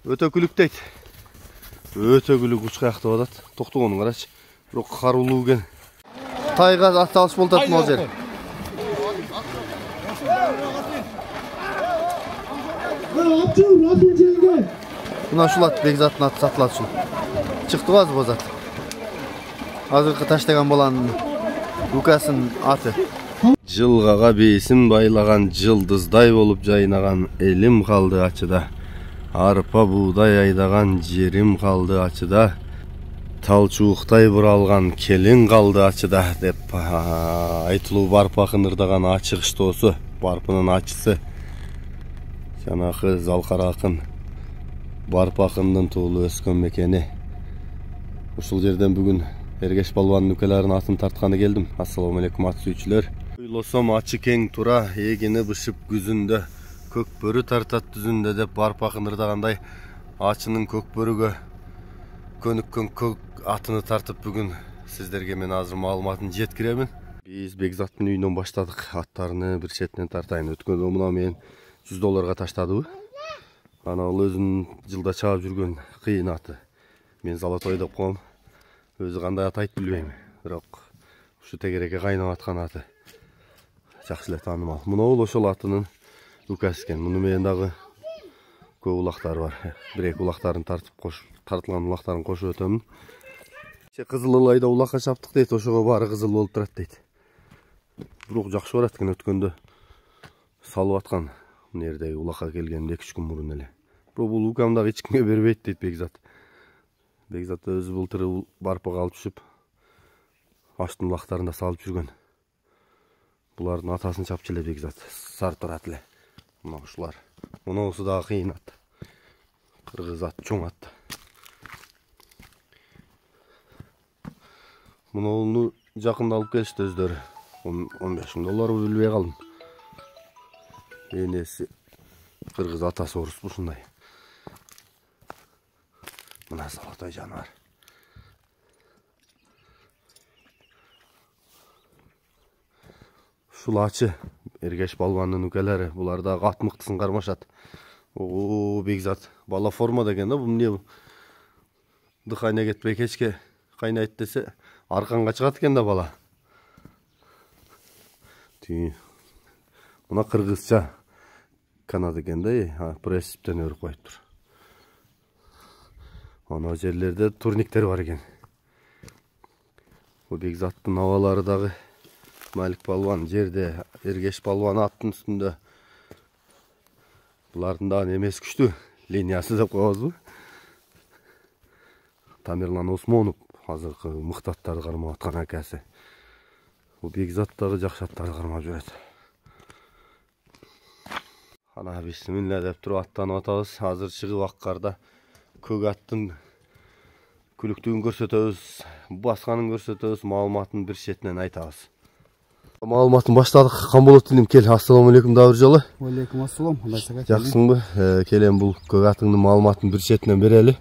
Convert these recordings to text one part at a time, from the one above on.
Өтө күлүктейт. Өтө күлүк учкаякты болот. Токтогонун карачы. Бирок карулуу экен. Тайга ат алыш болуп атат могу жер. Мына ушул ат Бекзаттын аты сатылат ушул. Чыктыбы азыр бозат. Азыркы таштаган баланын укасынын аты. Жылгага бейсин байлаган жылдыздай болуп жайнаган элим калды ачыда. Арпа буудай айдаган жерим калды ачыда. Талчууктай буралган келин калды ачыда деп айтылуу барп акын ырдаган ачык иштоосу, барпынын ачысы. Жанакы Залкара акын барп акындын туулу өскөн мекени. Ушул жерден бүгүн Эргеш балбанын нүкелерин атын тартканы келдим. Ассаламу алейкум ат сүйүүчүлөр. Ойлосом ачы кең тура, эгини бышып күзүндө, көк бөрү тартат түзүндө деп барп акын ырдагандай ачынын көк бөрүгө көнүккөн көк атыны тартып бүгүн сиздерге мен азыр маалыматын жеткиремин. Биз Бекзаттын үйүнөн баштадык. Аттарыны бир четинен тартайын. Өткөндө мына мен $100 таштадыбы. Ана ал өзүнүн жылда чаап жүргөн кыйын аты. Мен Золотой деп коем. Өзү кандай ат айтып билбейм. Бирок ушу тегереке кайнап аткан аты. Жакшы эле таанымал. Мына ошол атынын укасы экен. Муну менен дагы көп улактар бар. Бир-эки улактарын тартылган улактарын кошуп өтөмүн. Кызыл ылайда улакка чаптык дейт, ошого баары кызыл болуп турат дейт. Бирок жакшы барат экен, өткөндө салып аткан. Мына жердеги улакка келгенде 2-3 күн мурун эле. Бирок бул укам дагы эч кимге бербейт дейт Бекзат. Бекзат өзү былтыр барпага алып түшүп, аштын улактарында салып жүргөн. Булардын атасын чапчы эле Бекзат. Сар турат эле. Мына ушулар. Муноосу дагы кыйын ат. Кыргыз ат, чоң ат. Муну жакында алып келишти өздөрү. $15,000 билбей калдым. Энеси кыргыз, атасы орус ушундай. Мына Золотой жаныбар. Ушул ачы Эргеш балбанын укелери, булар дагы ат мыктысын кармашат. О, Бекзат бала формада экен да, бул эмне? Дыхание кетпей кечке кайнайт десе, арканга чыгат экен да бала. Мына кыргызча Канада экен да, прессиптен өрүп коюптур. Ана жерлерде турниктер бар экен. Бу Бекзаттын абалары дагы Малик балбан жерде, Эргеш балбан аттын үстүндө. Булардын дагы немеси күчтүү, линиясы деп коебузбу? Тамерлан Осмонов азыркы мыкты аттарды кармап аткан акасы. Бу Бекзат дагы жакшы аттарды кармап жүрөт. Ана бисмилла деп туруп аттанып атабыз. Азыр чыгып аккарда көк аттын күлүктүгүн көрсөтөбүз, басканын көрсөтөбүз, маалыматын бир четинен айтабыз. Маалыматын баштадык. Камболот илим кел. Ассаламу алейкум дагы бир жолу. Алейкум ассалам. Жаксыңбы? Келем бул көк атыңдын маалыматын бир четинен берели.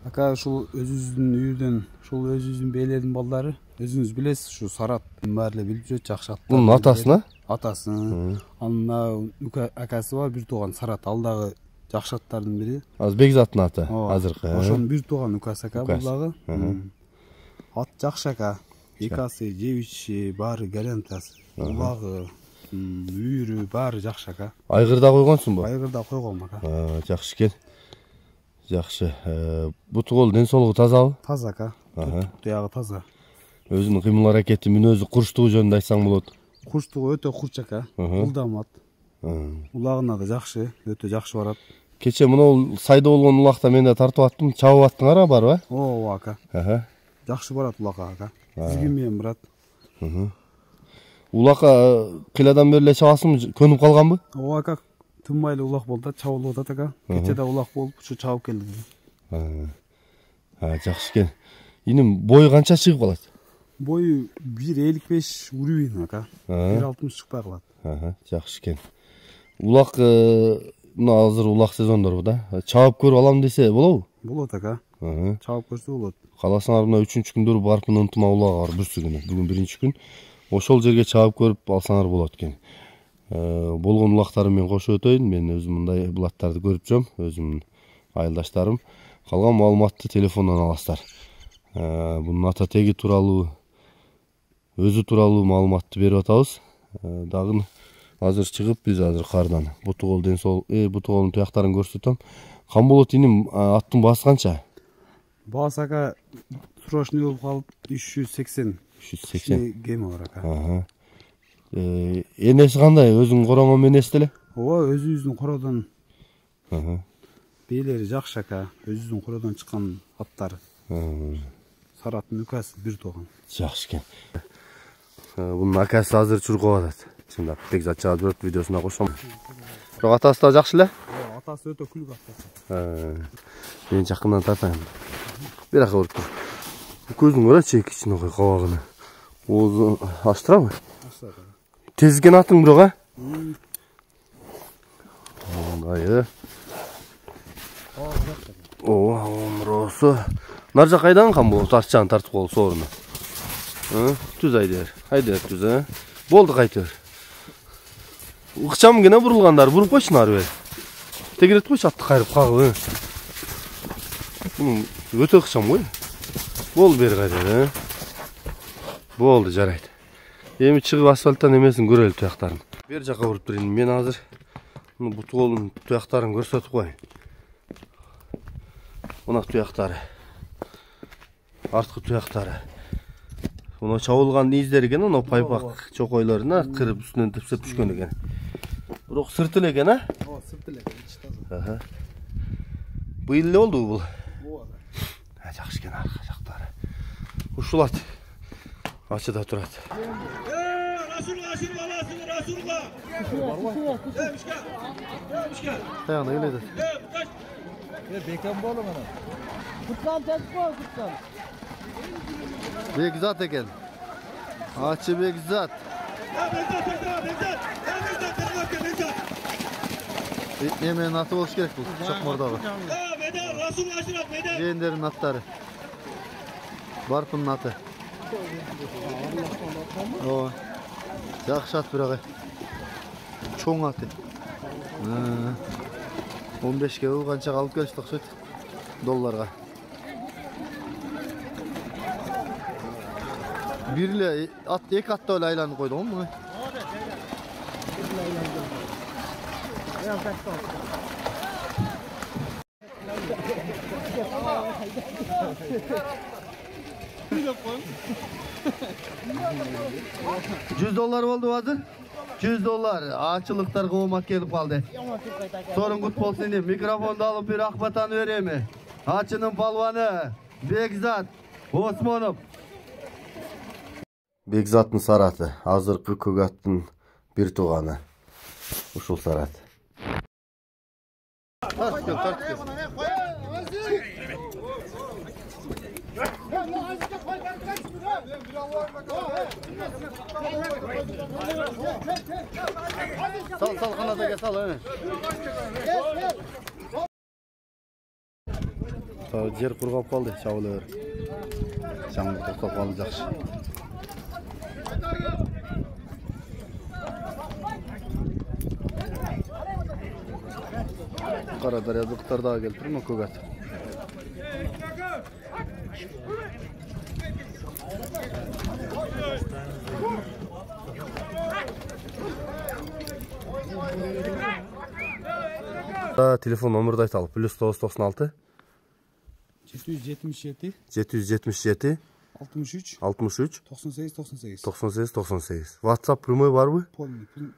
Ака ушул өзүбүздүн үйдөн, ушул өзүбүздүн бээлердин балдары, өзүңүз билесиз, ушу Сарат баары эле билип жүрөт, жакшы аттар. Бунун атасына? Атасы. Анын акасы бар, бир тууган Сарат, ал дагы жакшы аттардын бири. Азыр Бекзаттын аты азыркы. Ошонун бир тууган укасы ака бул дагы. Ат жакшы ака. Экасы, жебичи, баары гарантасы. Улагы, үйүрү баары жакшы ака. Айгырда койгонсуңбу? Айгырда койгом ака. Жакшы экен. Жакшы. Буту кол ден соолугу тазабы? Таза ака. Туягы таза. Өзүнүн кыймыл аракети, мүнөзү, курчтугу жөнүндө айтсаң болот. Курчтугу өтө курч ака. Ылдам ат. Улагына да жакшы, өтө жакшы барат. Кече мына сайда болгон улакта мен да тартып аттым, чабып аттыңар барбы? Ооба ака. Жакшы барат улакка ака. Тизги менен барат. Улакка кыйладан бери эле чабасыңбы, көнүп калганбы? Ооба ака. Тынбай эле улак болду да, чабылып атат ака. Кече да улак болуп, ушу чабып келди. Жакшы экен. Иним бою канча чыгып калат? Бою 1.55 уровень ака. 1.60 чыкпай калат. Жакшы экен. Улак мына азыр улак сезондорбу да. Чабып көрүп алам десе болобу? Болот ака. Чабып көрсө болот. Каласаңар мына 3-күн күндөрү барпын ынтыма улагы бар бүрсү күнү. Бүгүн 1-күн. Ошол жерге чабып көрүп алсаңар болот экен. Болгон улактарым мен кошуп өтөйүн. Мен өзүм мындай булаттарды көрүп жүрөм. Өзүмдүн айылдаштарым. Калган маалыматты телефондон аласыздар. Бунун ата теги тууралуу, өзү тууралуу маалыматты берип атабыз. Дагы азыр чыгып биз азыр кардан буту кол буту колдун туяктарын көрсөтөм. Камболот иним аттын баасы канча? Баасы ака срочный болуп калып 380. 380 кеми бар ака. Энеси кандай? Өзүң короңом энеси эле? Ооба, өзүбүздүн кородон. Бээлери жакшы ака. Өзүбүздүн кородон чыккан аттар. Сараттын үкасы бир тууган. Жакшы экен. Бунун акасы азыр чуркап атат. Чындап Бекзат чыгып жүрөт, видеосуна кошом. Бирок атасы да жакшы эле? Атасы өтө күлүк атасы. Мен жакындан тартайм. Бир ака көрүп тур. Көзүң карачы, кичинекей кабагына. Оозу ачтырабы? Ачтырат. Тезген атың бирок, а? Мындай. Ооба, омросу. Нар жак кайдан камбол тарчан тартып кол сооруну. Түз айдер. Айдер түз, Болду кайтыр. Ыкчам гана бурулгандар, буруп койчу нары бер. Тегерет койчу атты кайрып кагып, Өтө ыкчам кой. Болду бери кайтыр, Болду, жарайт. Эми чыгып асфальттан эмесин көрөлү туяктарын. Бер жака буруп турайын. Мен азыр буту колдун туяктарын көрсөтүп коеюн. Мына туяктары. Арткы туяктары. Мына чабылган издери экен, мына пайпак чокойлоруна кырып үстүнөн тепсеп түшкөн экен. Бирок сырт эле экен, Ооба, сырт эле экен, ичи таза. Быйыл эле болду бул. Ооба. Жакшы экен арка жактары. Ушулат. Ачыда турат. Таяна келеді. Бекем болу мына. Куттан тетіп қой, куттан. Бекзат екен. Ачы Бекзат. Емен аты болуш керек бұл, Чокмордогу. Жээнтердин аттары. Барпынын аты. Ооба. Жакшы ат бирок. Чоң аты. 15ке канчага алып келишти окшойт. $. Бир эле ат, эки атта эле айланып койду го муну. $100 болду азыр. $100. Ачылыктар коомат келип калды. Сорун кут болсун деп микрофонду алып бир акбатаны береми. Ачынын палваны Бекзат Осмонов. Бекзаттын сараты, азыркы көк аттын бир тууганы. Ушул сарат. Sal kanadaga sal. Жер кургап калды, чабылы бер. Жаңы токтоп калды, жакшы. Кара дарыялыктар дагы келип турму көк ат. Телефон номерди айталы. +996 777 777 63 63 98 98 98 98. WhatsApp прямой барбы?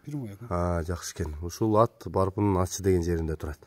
Прямой. Жакшы экен. Ушул ат Барпынын Ачы деген жеринде турат.